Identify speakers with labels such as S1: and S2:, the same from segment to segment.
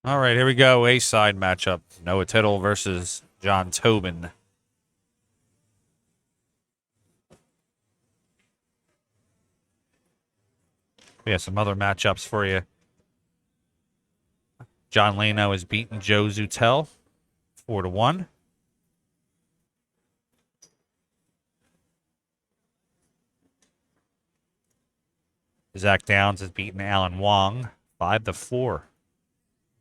S1: All right, here we go. A-side matchup. Noah Tittle versus John Tobin. We have some other matchups for you. John Lano has beaten Joe Zutel 4-1. Zach Downs has beaten Alan Wong 5-4.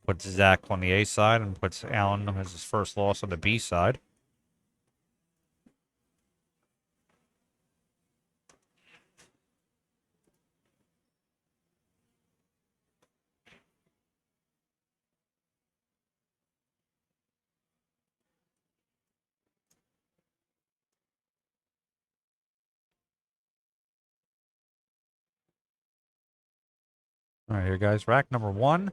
S1: Puts Zach on the A side and puts Alan as his first loss on the B side. All right, here, guys. Rack number 1.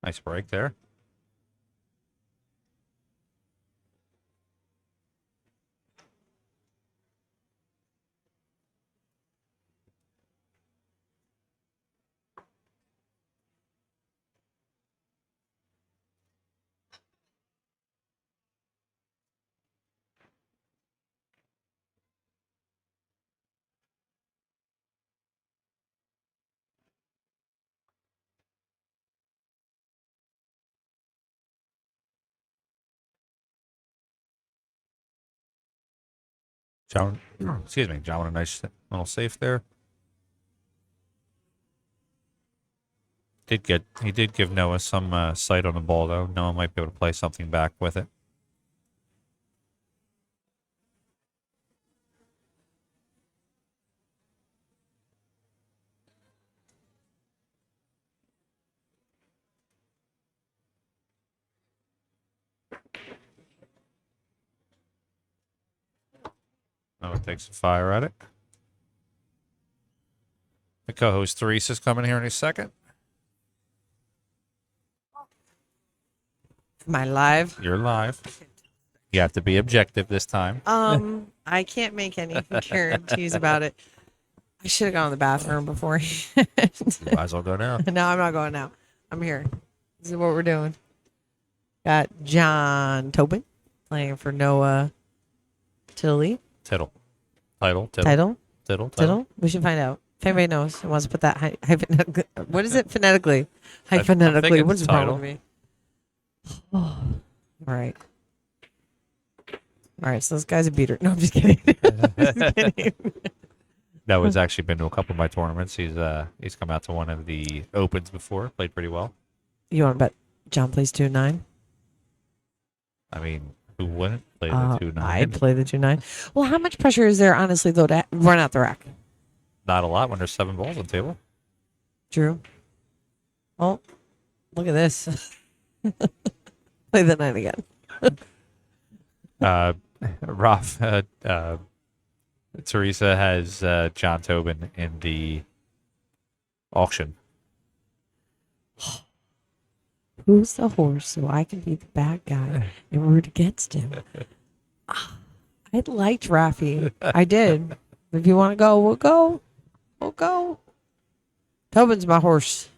S1: Nice break there. John, excuse me, John with a nice little safe there. He did give Noah some sight on the ball though. Noah might be able to play something back with it. Noah takes a fire at it. The co-host Theresa's coming here in a second.
S2: Am I live?
S1: You're live. You have to be objective this time.
S2: I can't make any guarantees about it. I should have gone to the bathroom before.
S1: You might as well go now.
S2: No, I'm not going now. I'm here. This is what we're doing. Got John Tobin playing for Noah
S1: Tittle.
S2: Tittle. We should find out. If anybody knows and wants to put that hyphenetically. What is it phonetically? Hyphenetically. What's wrong with me? Oh, all right. All right, so this guy's a beater. No, I'm just kidding. Just kidding.
S1: Noah's actually been to a couple of my tournaments. He's come out to one of the opens before. Played pretty well.
S2: You want to bet John plays 2-9?
S1: I mean, who wouldn't play the 2-9?
S2: I'd play the 2-9. Well, how much pressure is there, honestly, though, to run out the rack?
S1: Not a lot when there's 7 balls on the table.
S2: True. Oh, look at this. Play the 9 again.
S1: Teresa has John Tobin in the auction.
S2: Who's the horse so I can be the bad guy and root against him? I liked Rafi. I did. If you want to go, we'll go. We'll go. Tobin's my horse.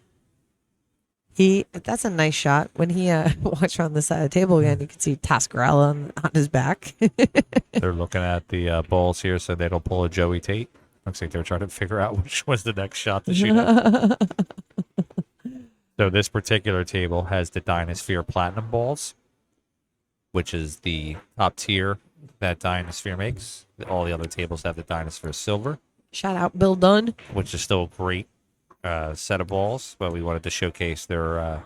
S2: That's a nice shot. When he walks around the side of the table again, you can see Tascarella on his back.
S1: They're looking at the balls here so they don't pull a Joey Tate. Looks like they're trying to figure out which was the next shot to shoot at. So this particular table has the Dynasphere Platinum balls, which is the top tier that Dynasphere makes. All the other tables have the Dynasphere Silver.
S2: Shout out Bill Dunn.
S1: Which is still a great set of balls, but we wanted to showcase their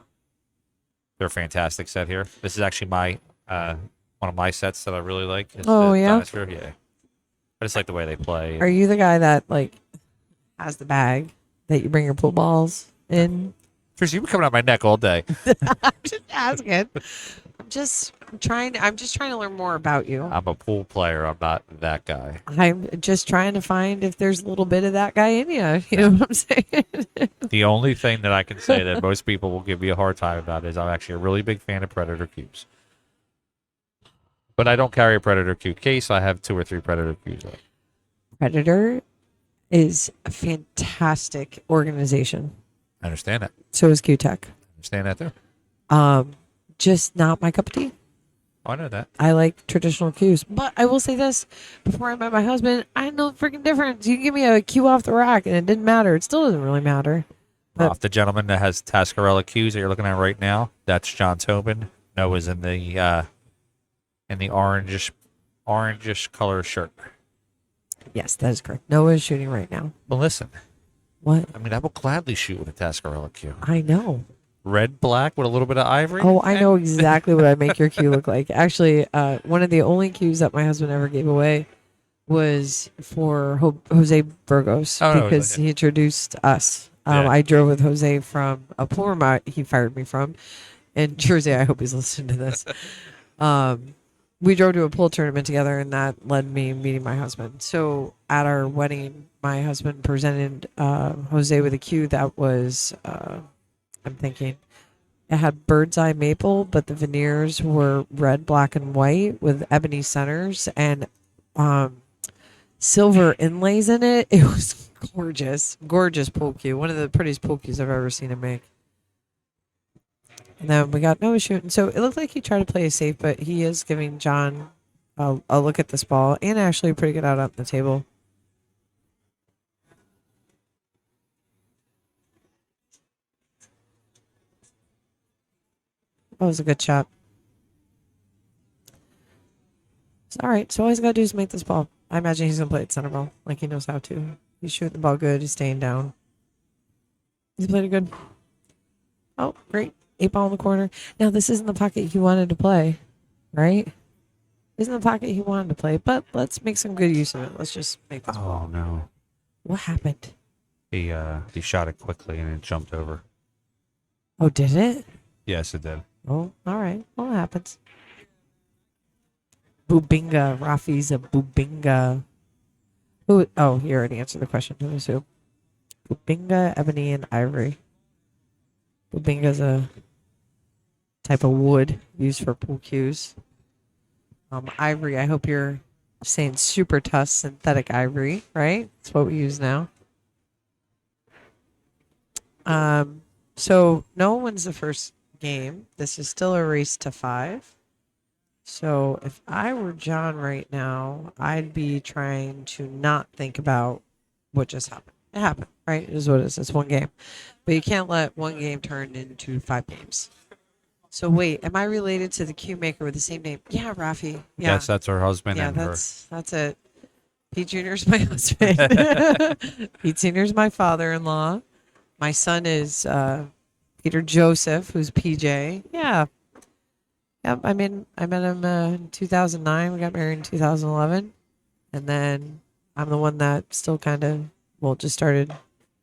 S1: fantastic set here. This is actually my one of my sets that I really like.
S2: Oh, yeah?
S1: Dynasphere. Yeah. I just like the way they play.
S2: Are you the guy that has the bag that you bring your pool balls in?
S1: Trish, you've been coming out my neck all day.
S2: I'm just asking. I'm just trying to learn more about you.
S1: I'm a pool player. I'm not that guy.
S2: I'm just trying to find if there's a little bit of that guy in you. You know what I'm saying?
S1: The only thing that I can say that most people will give me a hard time about is I'm actually a really big fan of Predator cubes. But I don't carry a Predator Q case. I have 2 or 3 Predator Qs.
S2: Predator is a fantastic organization.
S1: I understand that.
S2: So is QTech.
S1: Understand that too.
S2: Just not my cup of tea.
S1: Oh, I know that.
S2: I like traditional cues. But I will say this, before I met my husband, I know the freaking difference. You can give me a cue off the rack and it didn't matter. It still doesn't really matter. But
S1: Off the gentleman that has Tascarella Qs that you're looking at right now, that's John Tobin. Noah's in the orangish color shirt.
S2: yes, that is correct. Noah's shooting right now.
S1: Well, listen.
S2: What?
S1: I mean, I will gladly shoot with a Tascarella Q.
S2: I know.
S1: Red, black with a little bit of ivory.
S2: Oh, I know exactly what I make your cue look like. Actually, one of the only cues that my husband ever gave away was for Jose Burgos
S1: Oh, no,
S2: because he introduced us.
S1: Yeah.
S2: I drove with Jose from a pool room he fired me from in Jersey. I hope he's listening to this. We drove to a pool tournament together, and that led me meeting my husband. So at our wedding, my husband presented Jose with a cue that was, I'm thinking, it had bird's eye maple, but the veneers were red, black, and white with ebony centers and silver inlays in it. It was gorgeous, gorgeous pool cue. One of the prettiest pool cues I've ever seen him make. And then we got Noah shooting. So it looked like he tried to play it safe, but he is giving John a look at this ball and actually a pretty good out on the table. That was a good shot. It's all right. So all he's got to do is make this ball. I imagine he's going to play it center ball like he knows how to. He's shooting the ball good. He's staying down. He's played it good. Oh, great. 8 ball in the corner. Now, this isn't the pocket he wanted to play, right? Isn't the pocket he wanted to play, but let's make some good use of it. Let's just make this ball.
S1: Oh no!
S2: What happened?
S1: He shot it quickly and it jumped over.
S2: Oh, did it?
S1: Yes, it did.
S2: Oh, all right. Well, it happens. Bubinga. Rafi's a Bubinga. Who? Oh, he already answered the question. Who is who? Bubinga, ebony, and ivory. Bubinga's a type of wood used for pool cues. Ivory, I hope you're saying super tough synthetic ivory, right? That's what we use now. So no one wins the first game. This is still a race to 5. So if I were John right now, I'd be trying to not think about what just happened. It happened, right? It is what it is. It's one game. But you can't let one game turn into 5 games. So wait, am I related to the cue maker with the same name? Yeah, Rafi. Yeah.
S1: Yes, that's her husband
S2: Yeah,
S1: and her.
S2: that's it. Pete Jr.'s my husband. Pete Sr. is my father-in-law. My son is Peter Joseph, who's PJ. Yeah. Yep, I met him in 2009. We got married in 2011. And then I'm the one that still kind of, just started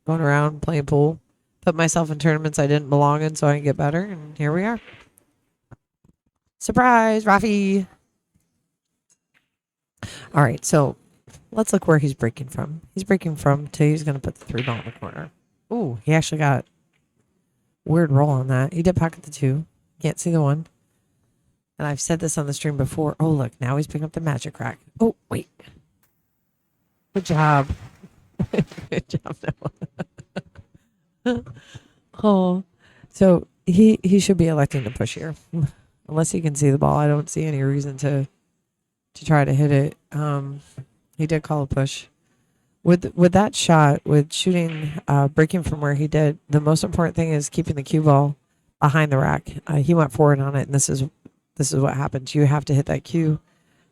S2: going around playing pool. Put myself in tournaments I didn't belong in so I can get better. And here we are. Surprise, Rafi. All right, so let's look where he's breaking from. He's breaking from to he's going to put the 3 ball in the corner. Ooh, he actually got weird roll on that. He did pocket the 2. Can't see the 1. And I've said this on the stream before. Oh, look, now he's picking up the magic rack. Oh, wait. Good job. Good job, Noah. Oh, so he should be electing to push here. Unless he can see the ball, I don't see any reason to try to hit it. He did call a push. With that shot, with shooting, breaking from where he did, the most important thing is keeping the cue ball behind the rack. He went forward on it, and this is what happens. You have to hit that cue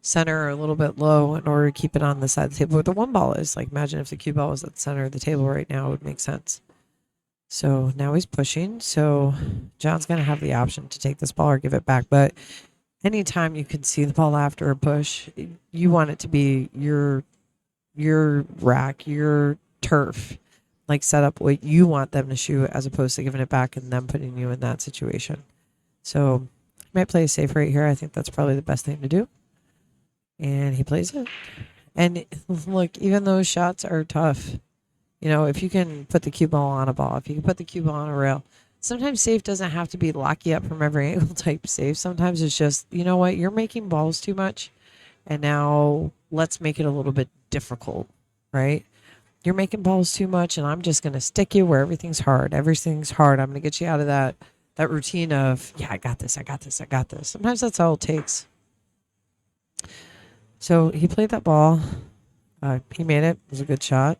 S2: center or a little bit low in order to keep it on the side of the table where the 1 ball is. Like, imagine if the cue ball was at the center of the table right now, it would make sense. So now he's pushing. So John's going to have the option to take this ball or give it back. But anytime you can see the ball after a push, you want it to be your rack, your turf, like set up what you want them to shoot as opposed to giving it back and them putting you in that situation. So he might play a safe right here. I think that's probably the best thing to do. And he plays it. And look, even those shots are tough. You know, if you can put the cue ball on a ball, if you can put the cue ball on a rail, sometimes safe doesn't have to be lock you up from every angle type safe. Sometimes it's just, you know what, you're making balls too much. And now let's make it a little bit difficult, right? You're making balls too much, and I'm just going to stick you where everything's hard. Everything's hard. I'm going to get you out of that routine of, yeah, I got this, I got this, I got this. Sometimes that's all it takes. So he played that ball. He made it. It was a good shot.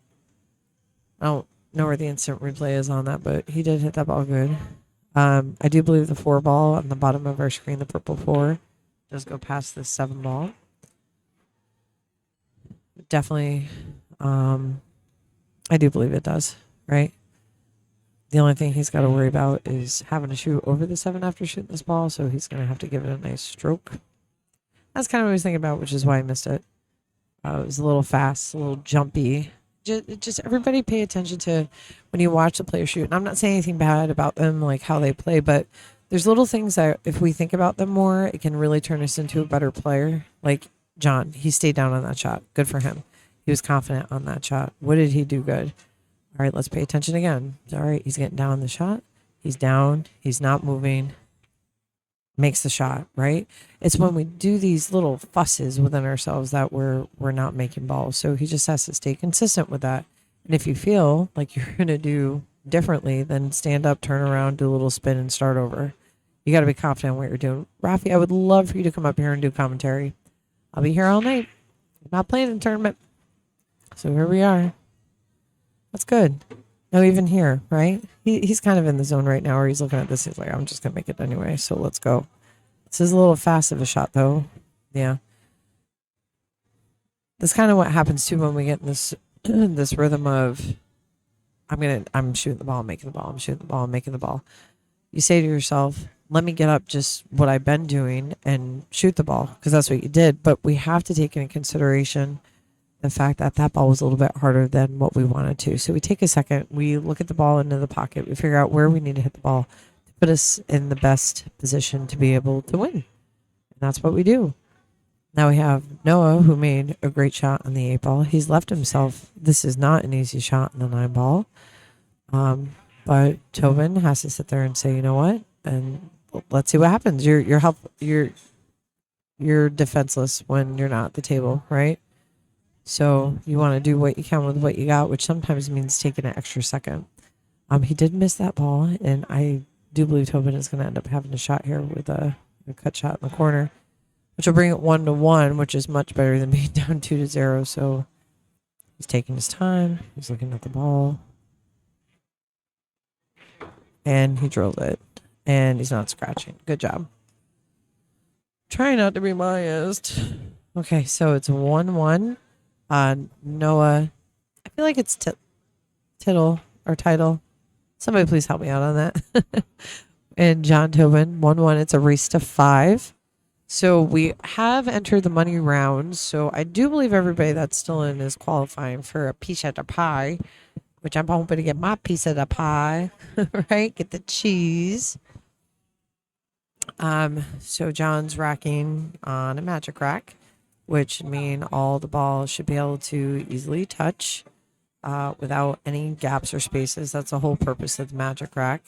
S2: I don't know where the instant replay is on that, but he did hit that ball good. I do believe the 4 ball on the bottom of our screen, the purple 4, does go past the 7 ball. Definitely, I do believe it does, right? The only thing he's got to worry about is having to shoot over the 7 after shooting this ball, so he's going to have to give it a nice stroke. That's kind of what I was thinking about, which is why I missed it. It was a little fast, a little jumpy. Just everybody pay attention to when you watch the player shoot. And I'm not saying anything bad about them, like how they play, but there's little things that if we think about them more, it can really turn us into a better player. Like John, he stayed down on that shot. Good for him. He was confident on that shot. What did he do good? All right, let's pay attention again. All right, he's getting down on the shot. He's down. He's not moving. Makes the shot, right? It's when we do these little fusses within ourselves that we're not making balls. So he just has to stay consistent with that. And if you feel like you're going to do differently, then stand up, turn around, do a little spin, and start over. You got to be confident in what you're doing. Rafi, I would love for you to come up here and do commentary. I'll be here all night. I'm not playing in the tournament. So here we are. That's good. No, even here, right? He's kind of in the zone right now where he's looking at this. He's like, I'm just going to make it anyway. So let's go. This is a little fast of a shot, though. Yeah. That's kind of what happens, too, when we get in this this rhythm of, I'm shooting the ball, I'm making the ball, I'm shooting the ball, I'm making the ball. You say to yourself, let me get up just what I've been doing and shoot the ball, because that's what you did. But we have to take into consideration the fact that that ball was a little bit harder than what we wanted to. So we take a second, we look at the ball into the pocket, we figure out where we need to hit the ball to put us in the best position to be able to win. And that's what we do. Now we have Noah, who made a great shot on the 8 ball. He's left himself. This is not an easy shot on the 9 ball. But Tobin has to sit there and say, you know what? And let's see what happens. You're defenseless when you're not at the table, right? So you want to do what you can with what you got, which sometimes means taking an extra second. He did miss that ball, and I do believe Tobin is going to end up having a shot here with a cut shot in the corner, which will bring it 1-1, which is much better than being down 2-0. So he's taking his time. He's looking at the ball, and he drilled it, and he's not scratching. Good job. Trying not to be biased. Okay, so it's 1-1. Noah, I feel like it's Tittle or Title. Somebody please help me out on that. And John Tobin, 1-1. It's a race to 5. So we have entered the money round. So I do believe everybody that's still in is qualifying for a piece of the pie, which I'm hoping to get my piece of the pie, right? Get the cheese. So John's racking on a magic rack, which mean all the balls should be able to easily touch without any gaps or spaces. That's the whole purpose of the magic rack.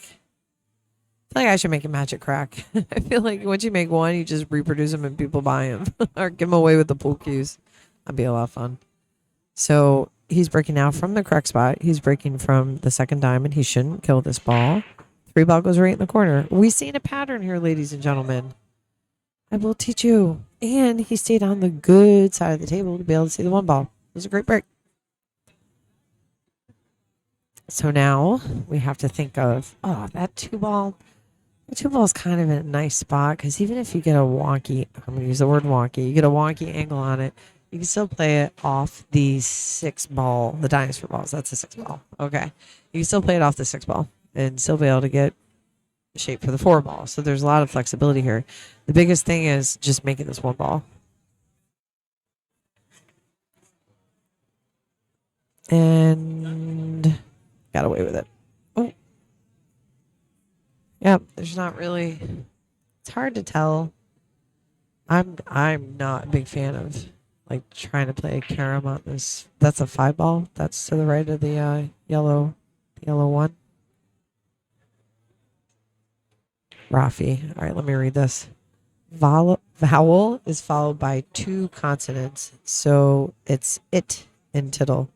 S2: I feel like I should make a magic rack. I feel like once you make one, you just reproduce them and people buy them or give them away with the pool cues. That'd be a lot of fun. So he's breaking out from the correct spot. He's breaking from the second diamond. He shouldn't kill this ball. 3 ball goes right in the corner. We've seen a pattern here, ladies and gentlemen. I will teach you. And he stayed on the good side of the table to be able to see the 1 ball. It was a great break. So now we have to think of, that 2 ball. The 2 ball is kind of in a nice spot because even if you get a wonky, I'm going to use the word wonky, you get a wonky angle on it, you can still play it off the 6 ball, the dinosaur balls. That's the 6 ball. Okay. You can still play it off the 6 ball and still be able to get shape for the 4 ball. So there's a lot of flexibility here. The biggest thing is just making this 1 ball. And got away with it. Oh. Yep, there's not really, it's hard to tell. I'm not a big fan of like trying to play a carom on this. That's a 5 ball. That's to the right of the yellow one. Rafi. All right, let me read this. Vowel is followed by two consonants. So it's it in Tittle.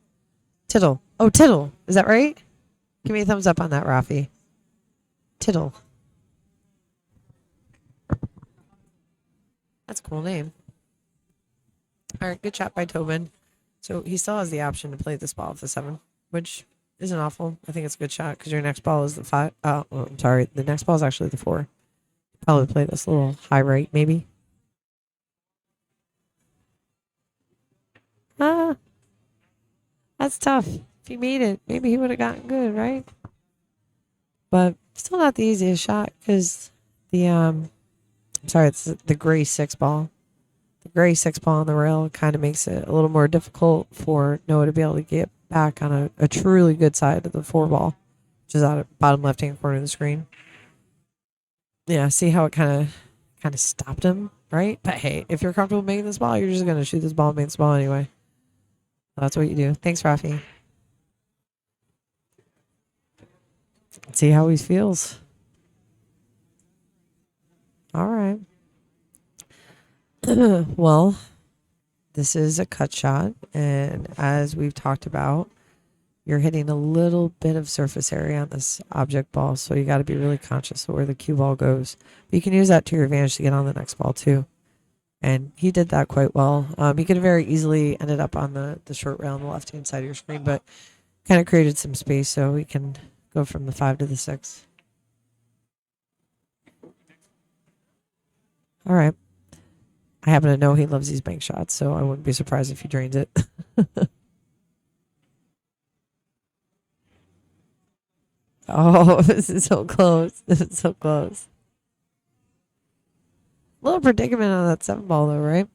S2: Tittle. Oh, Tittle. Is that right? Give me a thumbs up on that, Rafi. Tittle. That's a cool name. All right, good shot by Tobin. So he still has the option to play this ball with the 7, which isn't awful. I think it's a good shot because your next ball is the 5. Oh, I'm sorry. The next ball is actually the 4. Probably play this a little high right, maybe. Ah, that's tough. If he made it, maybe he would have gotten good, right? But still not the easiest shot because the I'm sorry, it's the gray 6 ball. The gray 6 ball on the rail kind of makes it a little more difficult for Noah to be able to get back on a truly good side of the 4 ball, which is out of bottom left hand corner of the screen. Yeah, see how it kind of stopped him, right? But hey, if you're comfortable making this ball, you're just gonna shoot this ball and make this ball anyway. That's what you do. Thanks, Rafi. Let's see how he feels. All right. Well, this is a cut shot, and as we've talked about, you're hitting a little bit of surface area on this object ball, so you got to be really conscious of where the cue ball goes. But you can use that to your advantage to get on the next ball too. And he did that quite well. He could have very easily ended up on the short rail on the left-hand side of your screen, but kind of created some space so we can go from the 5 to the 6. All right. I happen to know he loves these bank shots, so I wouldn't be surprised if he drains it. Oh, this is so close. This is so close. Little predicament on that 7 ball, though, right?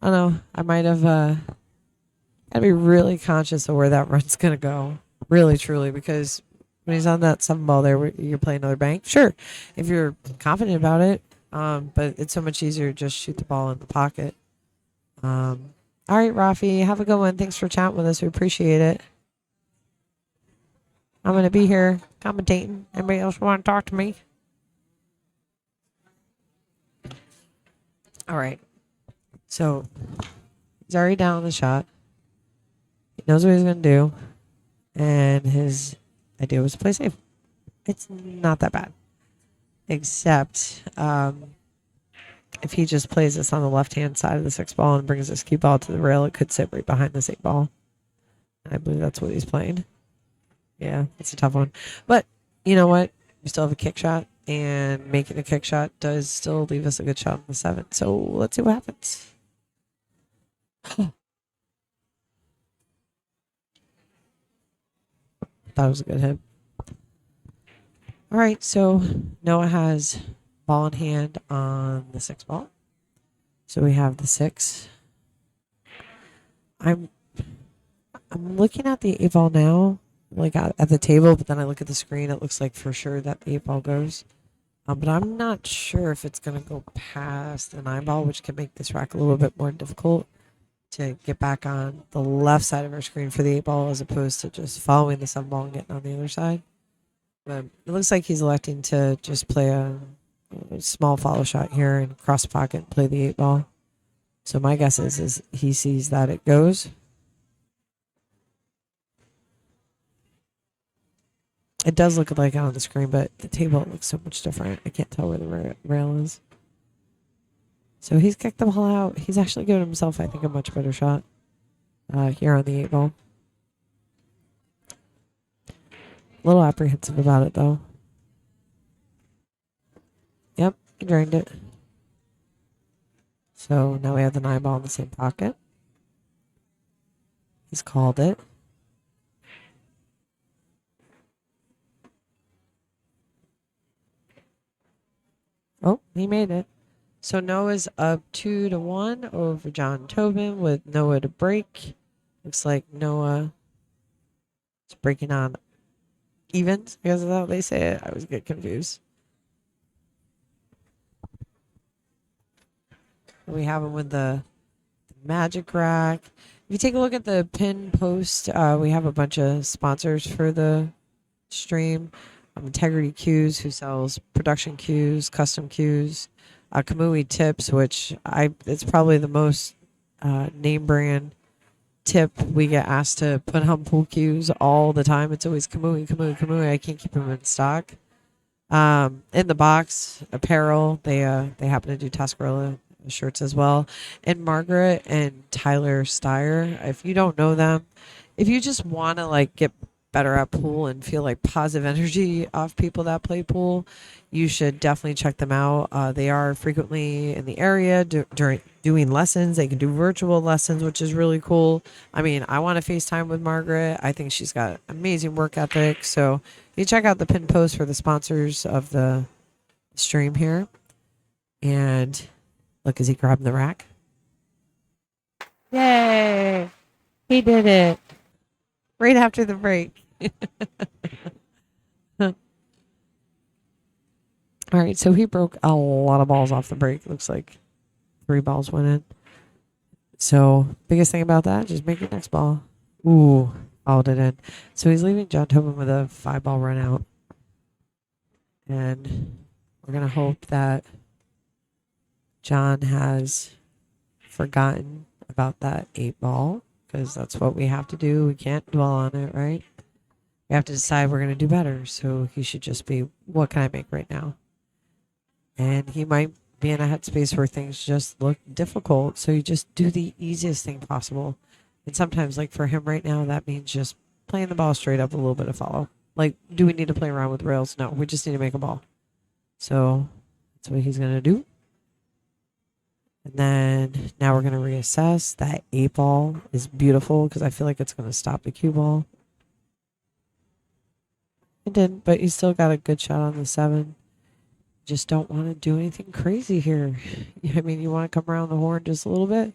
S2: I don't know. I might have got to be really conscious of where that run's going to go. Really, truly, because when he's on that 7 ball there, you're playing another bank. Sure, if you're confident about it, but it's so much easier to just shoot the ball in the pocket. All right, Rafi, have a good one. Thanks for chatting with us. We appreciate it. I'm going to be here commentating. Anybody else want to talk to me? All right. So he's already down on the shot. He knows what he's going to do. And his idea was to play safe. It's not that bad. Except if he just plays this on the left-hand side of the 6 ball and brings this cue ball to the rail, it could sit right behind this 8 ball. And I believe that's what he's playing. Yeah, it's a tough one. But you know what? We still have a kick shot. And making a kick shot does still leave us a good shot on the 7. So let's see what happens. That was a good hit. All right, so Noah has ball in hand on the 6 ball. So we have the 6. I'm looking at the 8 ball now, like at the table, but then I look at the screen. It looks like for sure that the 8 ball goes. But I'm not sure if it's going to go past the 9 ball, which can make this rack a little bit more difficult to get back on the left side of our screen for the 8 ball as opposed to just following the 7 ball and getting on the other side. But it looks like he's electing to just play a small follow shot here and cross the pocket and play the 8 ball. So my guess is he sees that it goes. It does look like it on the screen, but the table looks so much different. I can't tell where the rail is. So he's kicked the ball out. He's actually given himself, I think, a much better shot here on the 8 ball. A little apprehensive about it, though. Yep, he drained it. So now we have the 9 ball in the same pocket. He's called it. Oh, he made it. So Noah's up 2-1 over John Tobin with Noah to break. Looks like Noah is breaking on evens. I guess that's how they say it. I always get confused. We have him with the magic rack. If you take a look at the pin post, we have a bunch of sponsors for the stream. Integrity Cues, who sells production cues, custom cues. Kamui Tips, which it's probably the most name brand tip we get asked to put on pool cues all the time. It's always Kamui, Kamui, Kamui. I can't keep them in stock. In the box, apparel. They happen to do Tuscarora shirts as well. And Margaret and Tyler Steyer. If you don't know them, if you just want to like get better at pool and feel like positive energy off people that play pool, you should definitely check them out. They are frequently in the area during doing lessons. They can do virtual lessons, which is really cool. I mean, I want to FaceTime with Margaret. I think she's got amazing work ethic. So you check out the pin post for the sponsors of the stream here. And look, is he grabbing the rack? Yay! He did it. Right after the break. All right, so he broke a lot of balls off the break. Looks like 3 balls went in. So biggest thing about that, just make your next ball. Ooh, fouled it in. So he's leaving John Tobin with a 5-ball run out. And we're going to hope that John has forgotten about that 8-ball, because that's what we have to do. We can't dwell on it, right? We have to decide we're going to do better. So he should just be, what can I make right now? And he might be in a headspace where things just look difficult. So you just do the easiest thing possible. And sometimes, like for him right now, that means just playing the ball straight up, a little bit of follow. Like, do we need to play around with rails? No, we just need to make a ball. So that's what he's going to do. And then now we're going to reassess. That 8-ball is beautiful because I feel like it's going to stop the cue ball. It didn't, but you still got a good shot on the 7. Just don't want to do anything crazy here. I mean, you want to come around the horn just a little bit.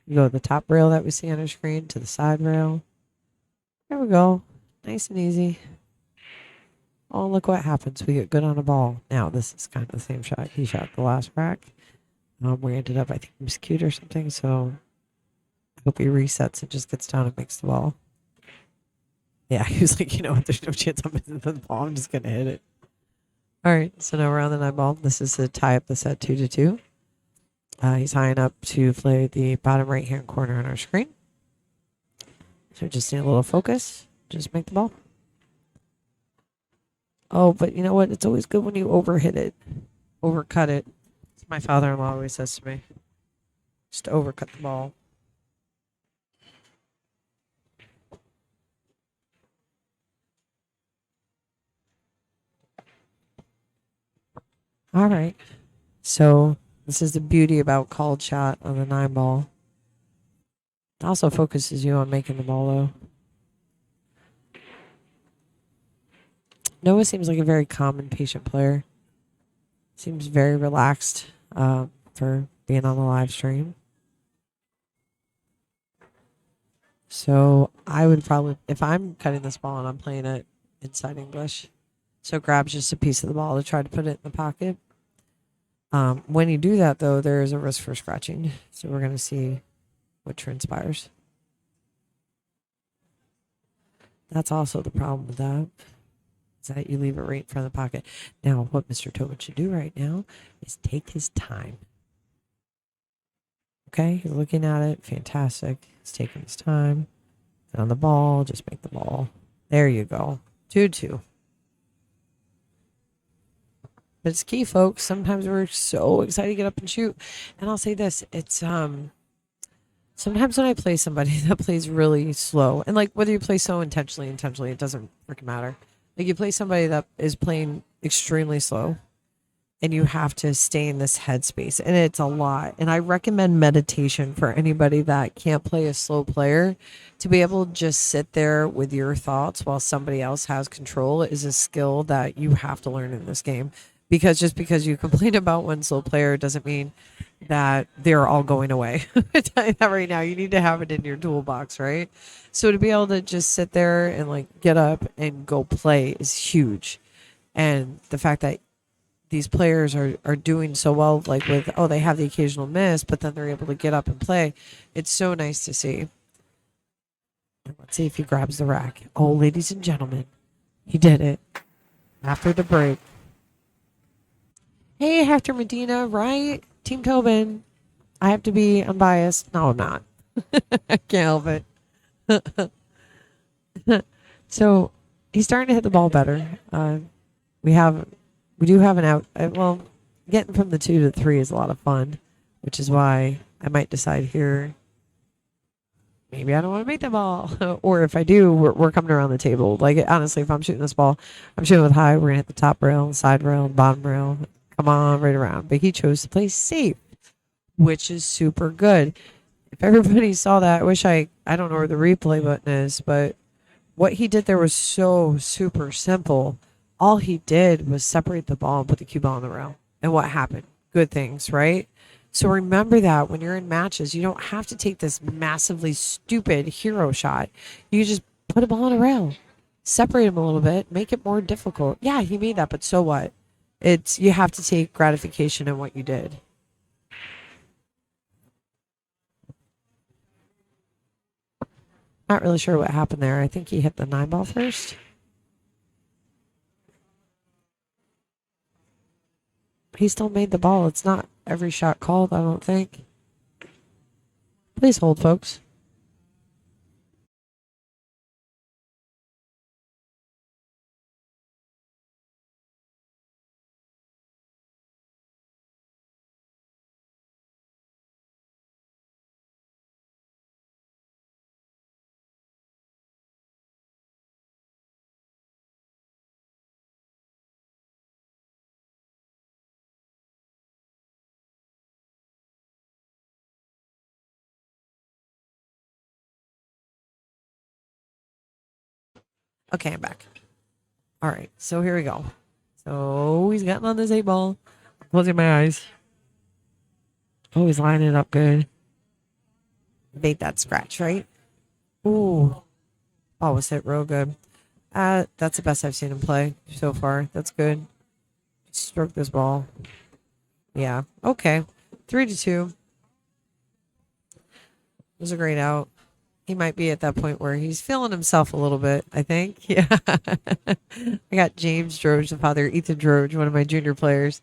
S2: You go to the top rail that we see on our screen to the side rail. There we go. Nice and easy. Oh, look what happens. We get good on a ball. Now, this is kind of the same shot he shot the last rack. We ended up, I think, miscued or something. So I hope he resets and just gets down and makes the ball. Yeah, he was like, you know what? There's no chance I'm missing the ball. I'm just going to hit it. All right, so now we're on the 9-ball. This is to tie up the set 2-2. He's tying up to play the bottom right-hand corner on our screen. So just need a little focus. Just make the ball. Oh, but you know what? It's always good when you overhit it, overcut it. That's what my father-in-law always says to me. Just overcut the ball. All right. So this is the beauty about called shot on the 9-ball. It also focuses you on making the ball, though. Noah seems like a very calm and patient player. Seems very relaxed for being on the live stream. So I would probably, if I'm cutting this ball and I'm playing it inside English, so grab just a piece of the ball to try to put it in the pocket. When you do that, though, there is a risk for scratching. So we're going to see what transpires. That's also the problem with that, is that you leave it right in front of the pocket. Now, what Mr. Tobin should do right now is take his time. Okay, he's looking at it. Fantastic. He's taking his time. Get on the ball. Just make the ball. There you go. 2-2. But it's key, folks. Sometimes we're so excited to get up and shoot. And I'll say this. It's sometimes when I play somebody that plays really slow, and like whether you play so intentionally, it doesn't freaking matter. Like you play somebody that is playing extremely slow, and you have to stay in this headspace, and it's a lot. And I recommend meditation for anybody that can't play a slow player. To be able to just sit there with your thoughts while somebody else has control is a skill that you have to learn in this game. Because just because you complain about one slow player doesn't mean that they're all going away. I tell you that right now. You need to have it in your toolbox, right? So to be able to just sit there and like get up and go play is huge. And the fact that these players are doing so well, like with, oh, they have the occasional miss, but then they're able to get up and play. It's so nice to see. And let's see if he grabs the rack. Oh, ladies and gentlemen, he did it. after the break. Hey, Hector Medina, right? Team Tobin. I have to be unbiased. No, I'm not. I can't help it. So he's starting to hit the ball better. We do have an out. Well, getting from the 2 to the 3 is a lot of fun, which is why I might decide here. Maybe I don't want to make the ball, or if I do, we're coming around the table. Like honestly, if I'm shooting this ball, I'm shooting with high. We're gonna hit the top rail, side rail, bottom rail. Come on, right around. But he chose to play safe, which is super good. If everybody saw that, I wish I don't know where the replay button is, but what he did there was so super simple. All he did was separate the ball and put the cue ball on the rail. And what happened? Good things, right? So remember that when you're in matches, you don't have to take this massively stupid hero shot. You just put a ball on a rail, separate him a little bit, make it more difficult. Yeah, he made that, but so what? You have to take gratification in what you did. Not really sure what happened there. I think he hit the 9 ball first. He still made the ball. It's not every shot called, I don't think. Please hold, folks. Okay, I'm back. All right, so here we go. So he's gotten on this 8 ball. Closing my eyes. Oh, he's lining it up good. Made that scratch, right? Ooh. Oh, was hit real good. That's the best I've seen him play so far. That's good. Stroke this ball. Yeah. Okay. 3 to 2. It was a great out. He might be at that point where he's feeling himself a little bit, I think. Yeah. I got James Droge, the father, Ethan Droge, one of my junior players,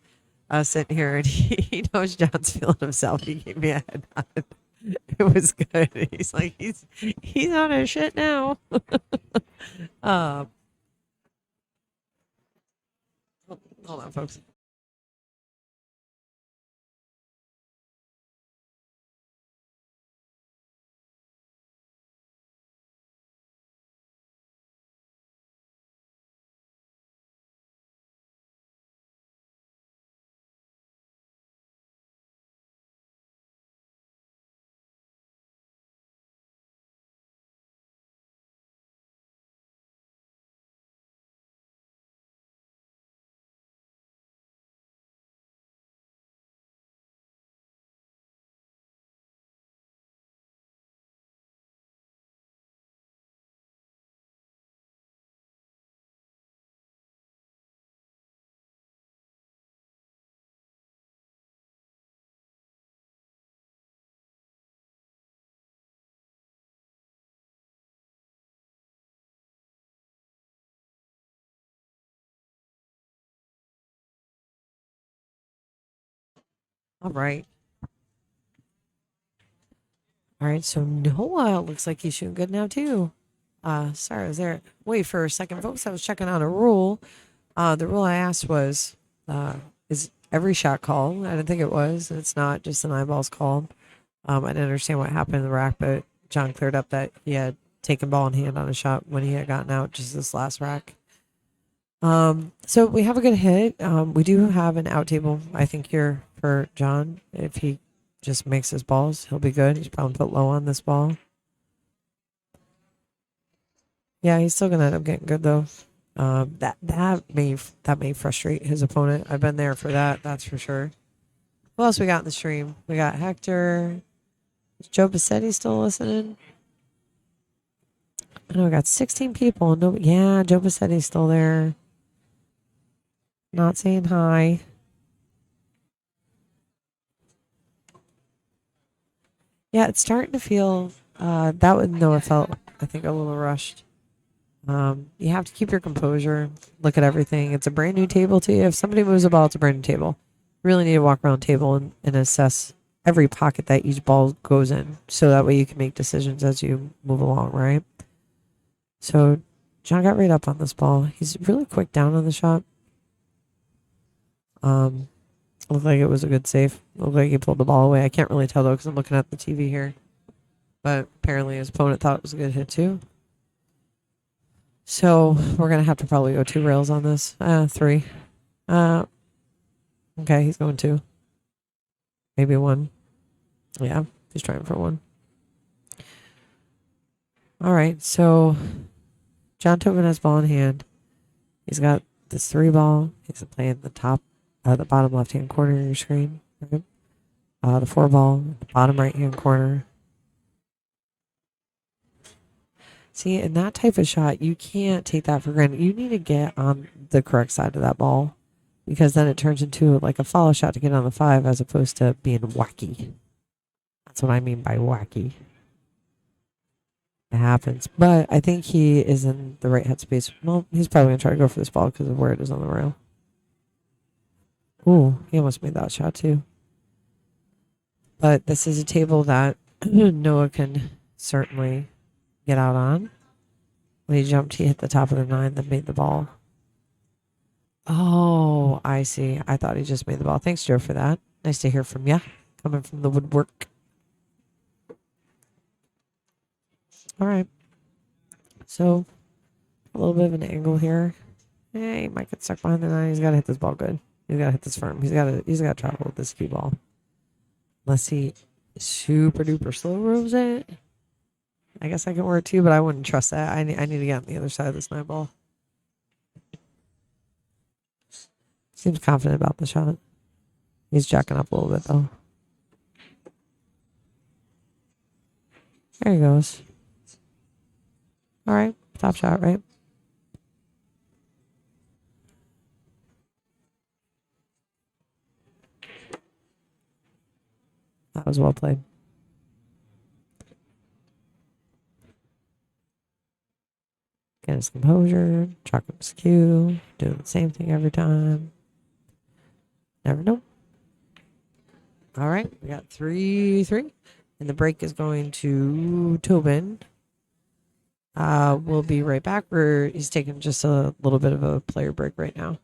S2: sitting here, and he knows John's feeling himself. He gave me a head nod. It was good. He's like, he's on his shit now. uh, Hold on, folks. All right. All right, so Noah looks like he's shooting good now too. Sorry, I was there. Wait for a second, folks. I was checking on a rule. The rule I asked was, is every shot called? I didn't think it was. It's not just an eyeballs called. I didn't understand what happened in the rack, but John cleared up that he had taken ball in hand on a shot when he had gotten out just this last rack. So we have a good hit. We do have an out table, I think, here for John. If he just makes his balls, he'll be good. He's probably put low on this ball. Yeah, he's still gonna end up getting good though. That may frustrate his opponent. I've been there for that. That's for sure. Who else we got in the stream? We got Hector. Is Joe Bassetti still listening? I know we got 16 people. No, yeah, Joe Bassetti's still there. Not saying hi. Yeah, it's starting to feel that would Noah felt, I think, a little rushed. You have to keep your composure. Look at everything. It's a brand new table to you. If somebody moves a ball, it's a brand new table. You really need to walk around the table and assess every pocket that each ball goes in, so that way you can make decisions as you move along, right? So John got right up on this ball. He's really quick down on the shot. Looked like it was a good save. Looked like he pulled the ball away. I can't really tell though because I'm looking at the TV here. But apparently his opponent thought it was a good hit too. So we're gonna have to probably go 2 rails on this. 3. Okay, he's going 2. Maybe 1. Yeah, he's trying for 1. All right, so John Tobin has ball in hand. He's got this 3 ball. He's playing the bottom left hand corner of your screen. Right? The 4 ball, the bottom right hand corner. See, in that type of shot, you can't take that for granted. You need to get on the correct side of that ball, because then it turns into like a follow shot to get on the 5 as opposed to being wacky. That's what I mean by wacky. It happens. But I think he is in the right headspace. Well, he's probably going to try to go for this ball because of where it is on the rail. Ooh, he almost made that shot too. But this is a table that Noah can certainly get out on. When he jumped, he hit the top of the 9 that made the ball. Oh, I see. I thought he just made the ball. Thanks, Joe, for that. Nice to hear from you. Coming from the woodwork. All right. So, a little bit of an angle here. He might get stuck behind the 9. He's got to hit this ball good. He's got to hit this firm. He's got to travel with this cue ball. Unless he super duper slow rows it. I guess I can work too, but I wouldn't trust that. I need to get on the other side of this 9 ball. Seems confident about the shot. He's jacking up a little bit though. There he goes. All right, top shot, right? That was well played. Getting his composure, chalking his cue, doing the same thing every time. Never know. All right, we got 3-3. And the break is going to Tobin. We'll be right back. He's taking just a little bit of a player break right now.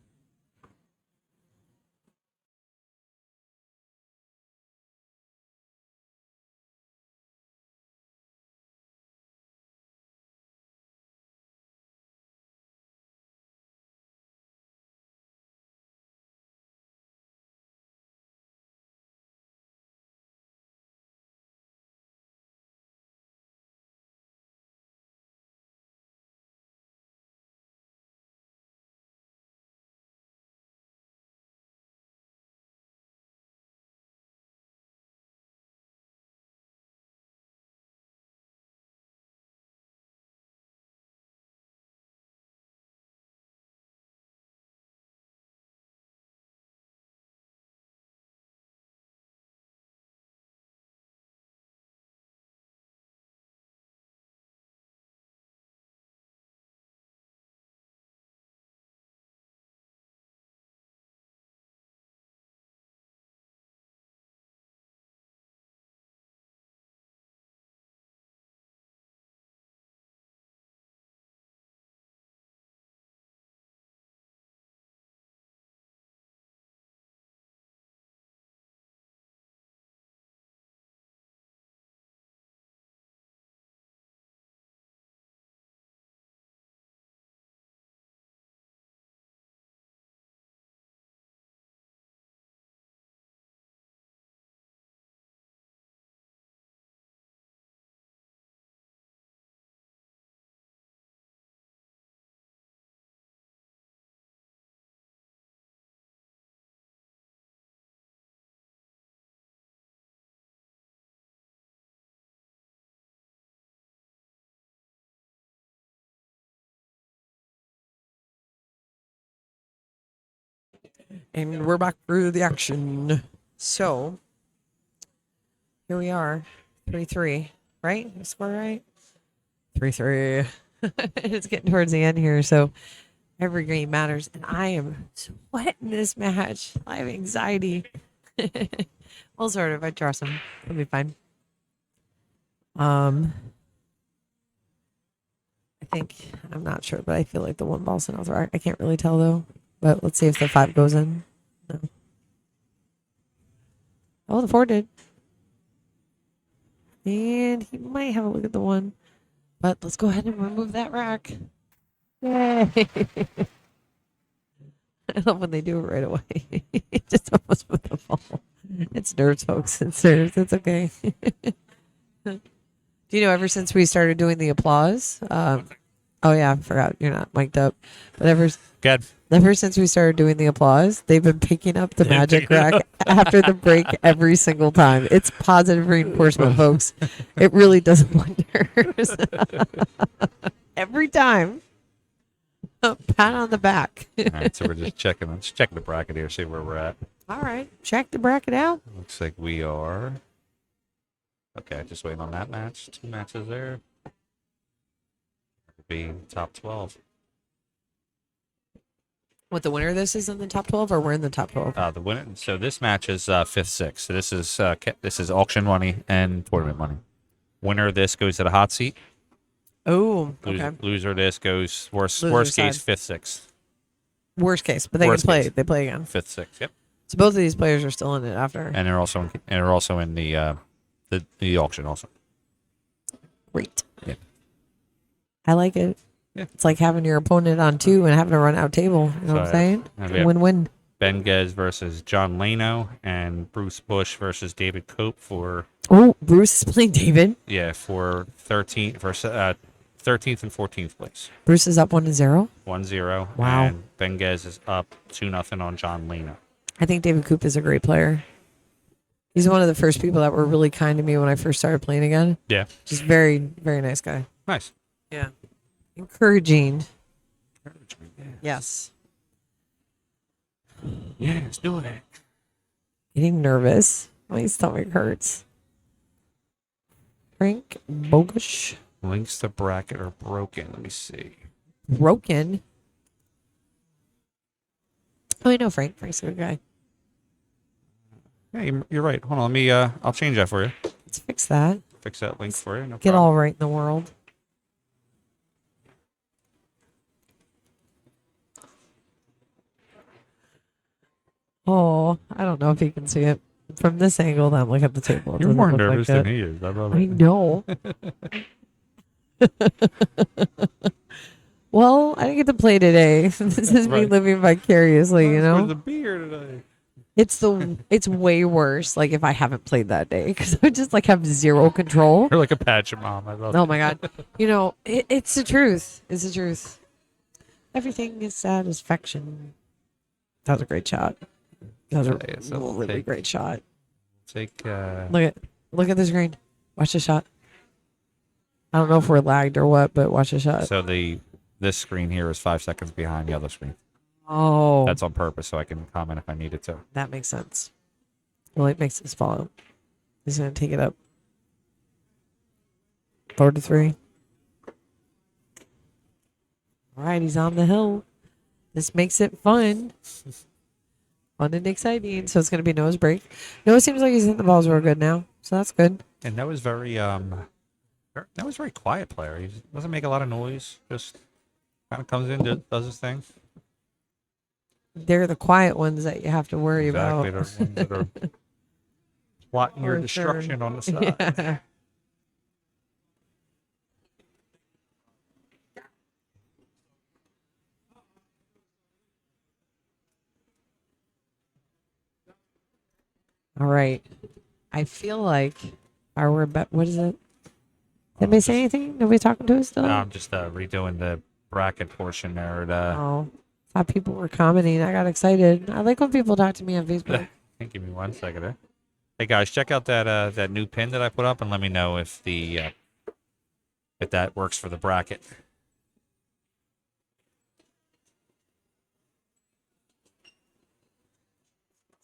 S2: And we're back for the action. So, here we are. 3-3, right? You score right? 3-3. It's getting towards the end here, so every game matters. And I am sweating this match. I have anxiety. Well, sort of. I trust him. It'll be fine. I think I'm not sure, but I feel like the one ball's an author. I can't really tell though. But let's see if the 5 goes in. No. Oh, the 4 did. And he might have a look at the 1. But let's go ahead and remove that rack. Yay! I love when they do it right away. Just almost with the ball. It's nerves, folks. It's nerves. It's okay. Do you know, ever since we started doing the applause, oh yeah, I forgot you're not mic'd up. But ever since we started doing the applause, they've been picking up the magic rack after the break every single time. It's positive reinforcement, folks. It really does wonders. Every time. Pat on the back.
S1: All right, so we're just checking. Let's check the bracket here, see where we're at.
S2: All right, check the bracket out.
S1: Looks like we are. Okay, just waiting on that match. 2 matches there. Be top 12.
S2: What, the winner of this is in the top 12, or we're in the top 12?
S1: The winner. So this match is 5th, 6th. So this is auction money and tournament money. Winner of this goes to the hot seat.
S2: Oh, okay.
S1: Loser of this goes worst case 5th, 6th.
S2: Worst case, but they can play. They play again.
S1: 5th, 6th. Yep.
S2: So both of these players are still in it after.
S1: And they're also in the auction also.
S2: Great.
S1: Yeah.
S2: I like it.
S1: Yeah.
S2: It's like having your opponent on 2 and having a run out table. You know what I'm saying? Win-win.
S1: Ben Gez versus John Leno and Bruce Bush versus David Cope for.
S2: Oh, Bruce is playing David.
S1: Yeah, for 13th versus 13th and 14th place.
S2: Bruce is up 1-0.
S1: 1-0.
S2: Wow.
S1: And Ben Gez is up 2-0 on John Leno.
S2: I think David Coop is a great player. He's one of the first people that were really kind to me when I first started playing again.
S1: Yeah.
S2: Just very, very nice guy.
S1: Nice.
S2: Yeah. Encouraging. Yes.
S1: Yeah, let's do it.
S2: Getting nervous. My stomach hurts. Frank Bogush.
S1: Links to bracket are broken. Let me see.
S2: Broken. Oh, I know Frank. Frank's a good guy.
S1: Yeah, you're right. Hold on. Let me. I'll change that for you.
S2: Let's fix that.
S1: Fix that link for you. No
S2: Get
S1: problem.
S2: all right in the world. Oh, I don't know if you can see it. From this angle, I'm looking at the table.
S1: You're more nervous than he is. I love it.
S2: I know. Well, I didn't get to play today. This is me
S1: Right.
S2: living vicariously, you know?
S1: Where's the beer today?
S2: It's way worse, like, if I haven't played that day, because I just, like, have zero control.
S1: You're like a patch of mom. I love it.
S2: Oh, my God. You know, it's the truth. It's the truth. Everything is satisfaction. That was a great shot. That was
S1: Okay,
S2: a
S1: so
S2: really great shot.
S1: Take.
S2: Look at the screen. Watch the shot. I don't know if we're lagged or what, but watch the shot.
S1: So this screen here is 5 seconds behind the other screen.
S2: Oh,
S1: That's on purpose, so I can comment if I needed to.
S2: that makes sense. Well, it makes this follow. He's going to take it up. 4-3. All right, he's on the hill. This makes it fun. Fun and exciting. So it's going to be Noah's break. Noah seems like he's hitting the balls real good now. So that's good.
S1: And that was very quiet player. He doesn't make a lot of noise. Just kind of comes in, does his thing.
S2: They're the quiet ones that you have to worry
S1: Exactly.
S2: about.
S1: They're the ones that are plotting your
S2: For
S1: destruction
S2: sure.
S1: on the side.
S2: Yeah. All right. I feel like our what is it? Did anybody say anything? Nobody talking to us still?
S1: No, I'm just redoing the bracket portion there.
S2: Oh, thought people were commenting. I got excited. I like when people talk to me on Facebook.
S1: Give me 1 second there. Hey guys, check out that new pin that I put up and let me know if if that works for the bracket.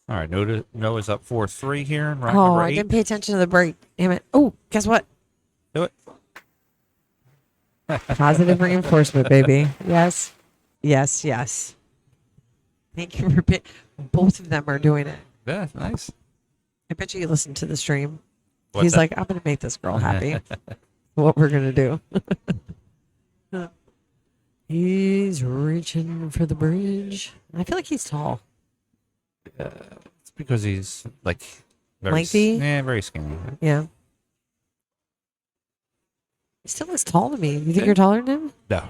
S1: All right, Noah's up 4-3 here in round
S2: Oh,
S1: number
S2: I
S1: 8.
S2: didn't pay attention to the break. Damn it. Oh, guess what?
S1: Do it.
S2: Positive reinforcement, baby. Yes. Yes, yes. Thank you for both of them are doing it.
S1: Yeah, nice.
S2: I bet you listen to the stream.
S1: What's
S2: He's
S1: that?
S2: like, I'm going to make this girl happy. What we're going to do. He's reaching for the bridge. I feel like he's tall.
S1: It's because he's like
S2: Lengthy?
S1: Yeah, very skinny.
S2: Yeah. He still looks tall to me. You think you're taller than him?
S1: No.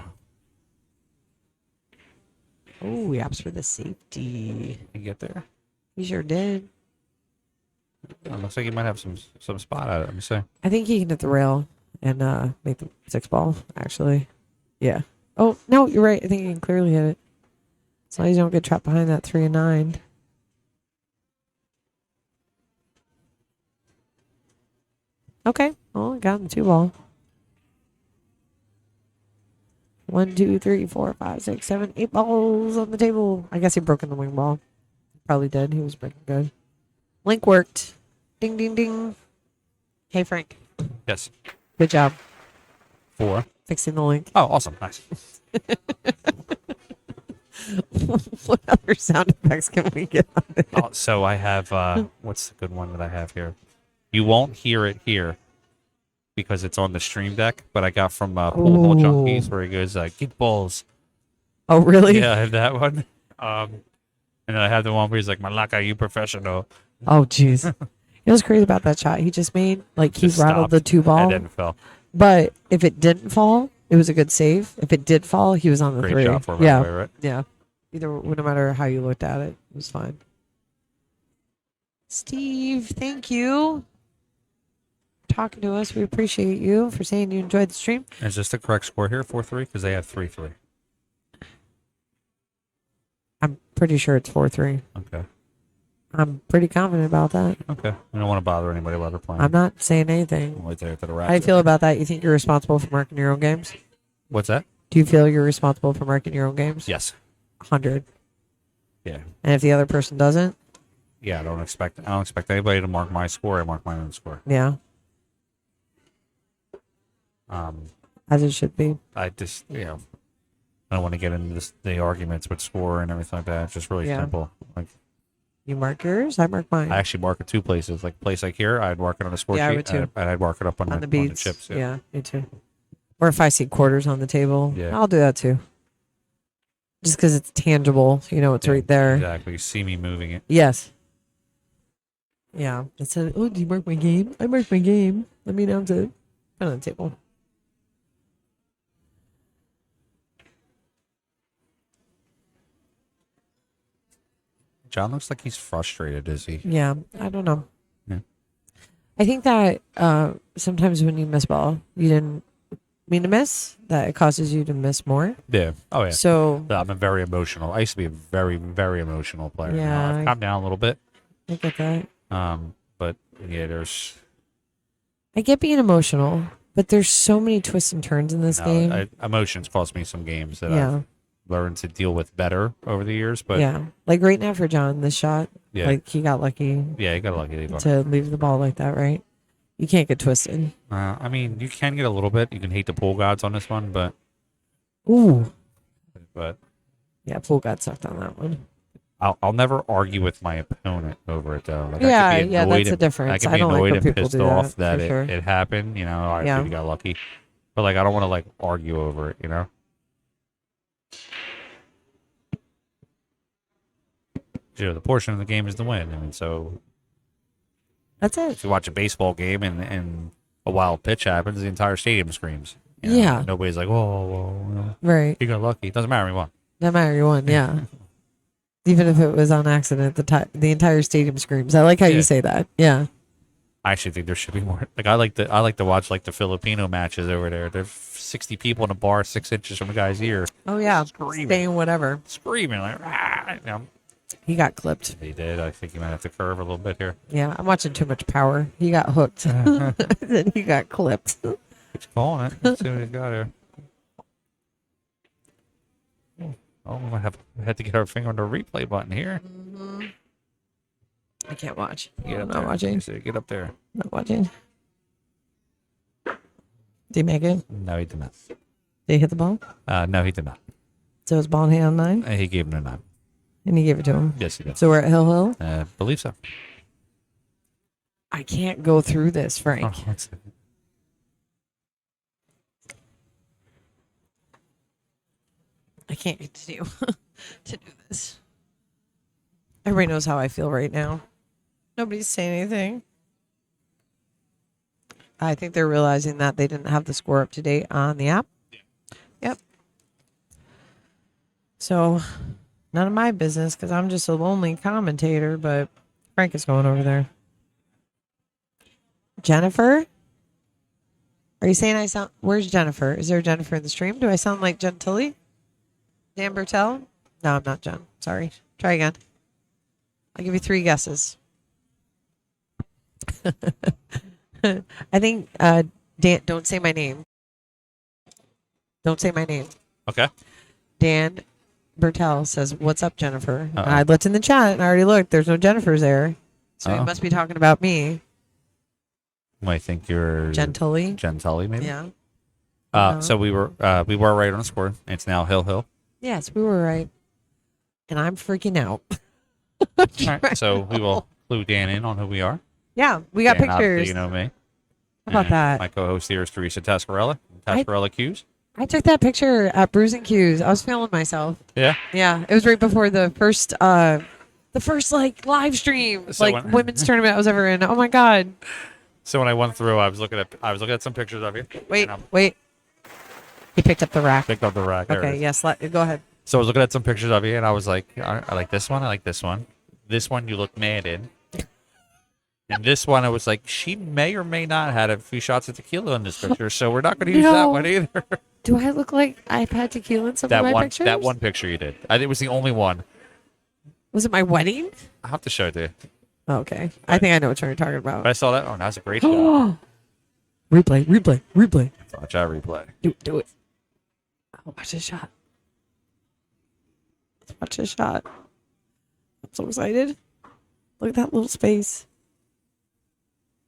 S2: Oh, he opts for the safety.
S1: You get there?
S2: He sure did.
S1: Looks like he might have some spot at it. Let me see.
S2: I think he can hit the rail and make the 6-ball, actually. Yeah. Oh, no, you're right. I think he can clearly hit it. As long as you don't get trapped behind that 3 and 9. Okay. Oh, I got him 2-ball. 1, 2, 3, 4, 5, 6, 7, 8 balls on the table. I guess he broke in the wing ball. Probably did. He was breaking good. Link worked. Ding, ding, ding. Hey, Frank.
S1: Yes.
S2: Good job
S1: 4.
S2: fixing the link.
S1: Oh, awesome. Nice.
S2: What other sound effects can we get on it?
S1: Oh, so I have what's the good one that I have here? You won't hear it here because it's on the stream deck, but I got from Pool Hall Junkies where he goes, "Get balls."
S2: Oh, really?
S1: Yeah, I have that one. And then I have the one where he's like, "Malaka, you professional."
S2: Oh, jeez. You know what's crazy about that shot he just made? Like, he
S1: Just
S2: rattled
S1: stopped
S2: the 2-ball.
S1: and then fell.
S2: But if it didn't fall, it was a good save. If it did fall, he was on the
S1: Great
S2: 3.
S1: job for him,
S2: Yeah.
S1: anyway, right?
S2: Yeah. No matter how you looked at it, it was fine. Steve, thank you for talking to us. We appreciate you for saying you enjoyed the stream.
S1: Is this the correct score here? 4-3, because they have 3-3.
S2: I'm pretty sure it's 4-3.
S1: Okay.
S2: I'm pretty confident about that.
S1: Okay. I don't want to bother anybody while they're playing.
S2: I'm not saying anything.
S1: I'm right there for the
S2: How do you feel about that? You think you're responsible for marking your own games?
S1: What's that?
S2: Do you feel you're responsible for marking your own games?
S1: Yes.
S2: 100.
S1: Yeah.
S2: And if the other person doesn't?
S1: Yeah, I don't expect anybody to mark my score. I mark my own score.
S2: Yeah. As it should be.
S1: I just, I don't want to get into the arguments with score and everything like that. It's just really simple. Like,
S2: you mark yours, I mark mine.
S1: I actually mark it 2 places. Like, place like here, I'd mark it on a score
S2: Yeah, I
S1: sheet.
S2: would too.
S1: And I'd mark it up on
S2: the
S1: the
S2: beads.
S1: chips.
S2: Yeah, me too. Or if I see quarters on the table,
S1: Yeah.
S2: I'll do that too. Just because it's tangible, it's right there.
S1: Exactly. You see me moving it.
S2: Yes. Yeah. It said, "Oh, do you mark my game?" I marked my game. Let me announce it. Put it on the table.
S1: John looks like he's frustrated, is he?
S2: Yeah, I don't know.
S1: Yeah.
S2: I think that sometimes when you miss ball, you didn't mean to miss, that it causes you to miss more.
S1: Yeah. Oh, yeah.
S2: So
S1: I'm a very emotional. I used to be a very, very emotional player.
S2: Yeah,
S1: Now I've calmed down a little bit.
S2: I get that.
S1: But yeah, there's
S2: I get being emotional, but there's so many twists and turns in this game.
S1: Emotions cost me some games that
S2: Yeah.
S1: I've learned to deal with better over the years. But
S2: Yeah. Like right now for John, this shot,
S1: yeah,
S2: like he got lucky
S1: yeah, you got lucky.
S2: to leave the ball like that, right? You can't get twisted.
S1: I mean, you can get a little bit. You can hate the pool gods on this one, but
S2: Ooh.
S1: yeah,
S2: Pool got sucked on that one.
S1: I'll never argue with my opponent over it though. Like,
S2: Yeah,
S1: I could be annoyed
S2: that's the difference.
S1: I can
S2: I
S1: be
S2: don't like
S1: annoyed
S2: when
S1: and
S2: people
S1: pissed
S2: do that,
S1: off that
S2: for sure.
S1: it happened. You know, all right,
S2: Yeah.
S1: dude, you got lucky. But like, I don't want to like argue over it. You know. The portion of the game is the win. I mean, so
S2: That's it.
S1: if you watch a baseball game and a wild pitch happens, the entire stadium screams. You know?
S2: Yeah.
S1: Nobody's like, whoa,
S2: Right.
S1: he got lucky. It doesn't matter. We won.
S2: No matter you won, yeah. Even if it was on accident, the entire stadium screams. I like how
S1: Yeah.
S2: you say that. Yeah.
S1: I actually think there should be more. Like I like to watch like the Filipino matches over there. There's 60 people in a bar 6 inches from a guy's ear,
S2: Oh yeah.
S1: Screaming.
S2: Saying whatever.
S1: screaming like. "Rah!" You know,
S2: He got clipped.
S1: he did. I think he might have to curve a little bit here.
S2: Yeah, I'm watching too much Power. He got hooked. Then he got clipped.
S1: He's calling it. Let's see what he's got here. Oh, we had to get our finger on the replay button here.
S2: I can't watch.
S1: Get
S2: I'm
S1: up
S2: not
S1: there.
S2: watching.
S1: Get up there.
S2: Not watching. Did he make it?
S1: No, he did not.
S2: Did he hit the ball?
S1: No, he did not.
S2: So his ball in hand 9,
S1: He gave him a 9.
S2: and he gave it to him.
S1: Yes, he did.
S2: So we're at Hill.
S1: Believe so.
S2: I can't go through this, Frank.
S1: Oh, let's see.
S2: I can't continue to do this. Everybody knows how I feel right now. Nobody's saying anything. I think they're realizing that they didn't have the score up to date on the app. Yep. So, none of my business because I'm just a lonely commentator, but Frank is going over there. Jennifer? Are you saying I sound... Where's Jennifer? Is there a Jennifer in the stream? Do I sound like Jen Tully? Dan Bertel? No, I'm not Jen. Sorry. Try again. I'll give you 3 guesses. I think, Dan, don't say my name. Don't say my name.
S1: Okay.
S2: Dan Bertel says, "What's up, Jennifer?"
S1: Uh-oh.
S2: And I looked in the chat and I already looked. There's no Jennifers there. So he
S1: Uh-oh.
S2: must be talking about me.
S1: I think you're
S2: Jen Tully.
S1: Jen Tully, maybe.
S2: Yeah.
S1: So we were right on the score. It's now Hill.
S2: Yes, we were right. And I'm freaking out.
S1: All right. So we will clue Dan in on who we are.
S2: Yeah, we got
S1: Dan, obviously,
S2: pictures.
S1: you know me.
S2: How about
S1: And
S2: that?
S1: My co-host here is Teresa Tascarella. Tascarella Q's.
S2: I took that picture at Brews and Q's. I was feeling myself.
S1: Yeah.
S2: Yeah, it was right before the first like live stream,
S1: So
S2: like
S1: when-
S2: women's tournament I was ever in. Oh my god!
S1: So when I went through, I was looking at some pictures of you.
S2: Wait,
S1: and I
S2: wait. He picked up the rack.
S1: picked up the rack. There it
S2: Okay,
S1: is.
S2: yes. Go ahead.
S1: So I was looking at some pictures of you, and I was like, I like this one. I like this one. This one you look mad in. And this one, I was like, she may or may not had a few shots of tequila in this picture, so we're not going to use that
S2: No.
S1: one either.
S2: Do I look like I've had tequila in some of my pictures?
S1: That one picture you did. I think it was the only one.
S2: Was it my wedding?
S1: I'll have to show it to you.
S2: Oh, okay. I think I know what you're talking
S1: But
S2: about.
S1: I saw that. Oh, that was a great shot.
S2: Replay.
S1: Watch out, replay.
S2: Do it. Oh, watch this shot. Let's watch this shot. I'm so excited. Look at that little space.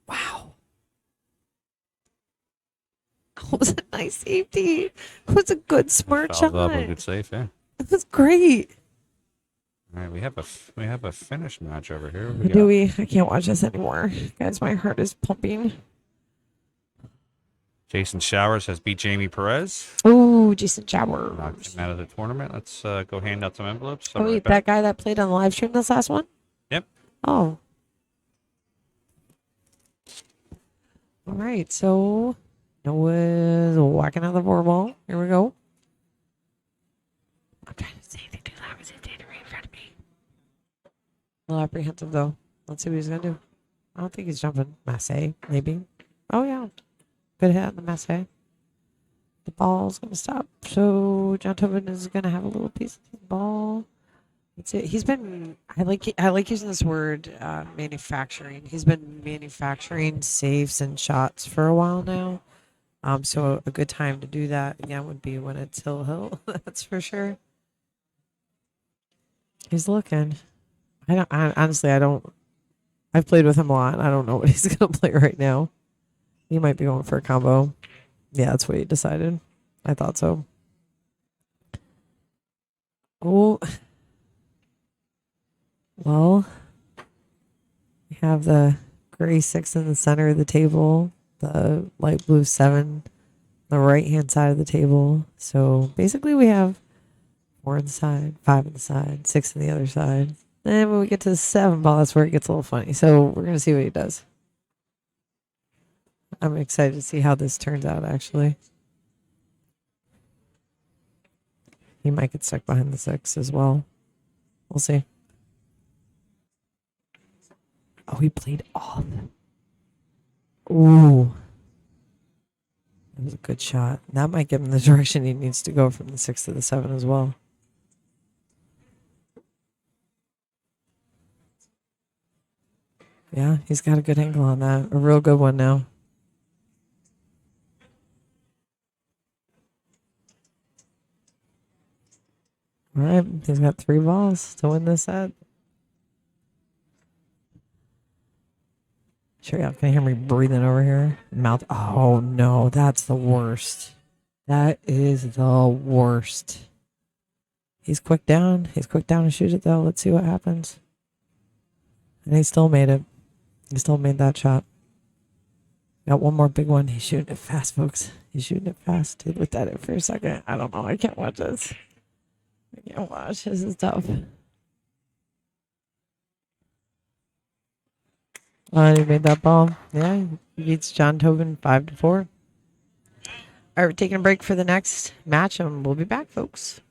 S2: Wow. That was a nice safety. It was a good smart shot.
S1: Fouled up a good save, yeah.
S2: It was great.
S1: All right, we have a finish match over here.
S2: Do we? I can't watch this anymore. Guys, my heart is pumping.
S1: Jason Showers has beat Jamie Perez.
S2: Oh, Jason Showers.
S1: Knocked him out of the tournament. Let's go hand out some envelopes.
S2: Oh, wait, that guy that played on the live stream this last one?
S1: Yep.
S2: Oh. All right, so Noah's walking out of the 4-ball. Here we go. I'm trying to say anything too loud because it's right in front of me. A little apprehensive, though. Let's see what he's going to do. I don't think he's jumping. Massey, maybe. Oh, yeah. Good hit on the Massey. The ball's going to stop. So John Tobin is going to have a little piece of the ball. That's it. He's been, I like using this word, manufacturing. He's been manufacturing saves and shots for a while now. So a good time to do that again would be when it's Hill. That's for sure. He's looking. Honestly, I've played with him a lot. I don't know what he's going to play right now. He might be going for a combo. Yeah, that's what he decided. I thought so. Oh. Well, we have the gray 6 in the center of the table, the light blue 7 on the right-hand side of the table. So basically we have 4 on the side, 5 on the side, 6 on the other side. Then when we get to the 7 ball, that's where it gets a little funny. So we're going to see what he does. I'm excited to see how this turns out, actually. He might get stuck behind the 6 as well. We'll see. Oh, he played off. Ooh. That was a good shot. That might give him the direction he needs to go from the 6 to the 7 as well. Yeah, he's got a good angle on that. A real good one now. All right, he's got 3 balls to win this set. Sure, y'all can hear me breathing over here. Mouth. Oh no, that's the worst. That is the worst. He's quick down. He's quick down to shoot it, though. Let's see what happens. And he still made it. He still made that shot. Got one more big one. He's shooting it fast, folks. He's shooting it fast. He looked at it for a second. I don't know. I can't watch this. I can't watch. This is tough. He made that ball. Yeah, he beats John Tobin 5-4. All right, we're taking a break for the next match, and we'll be back, folks.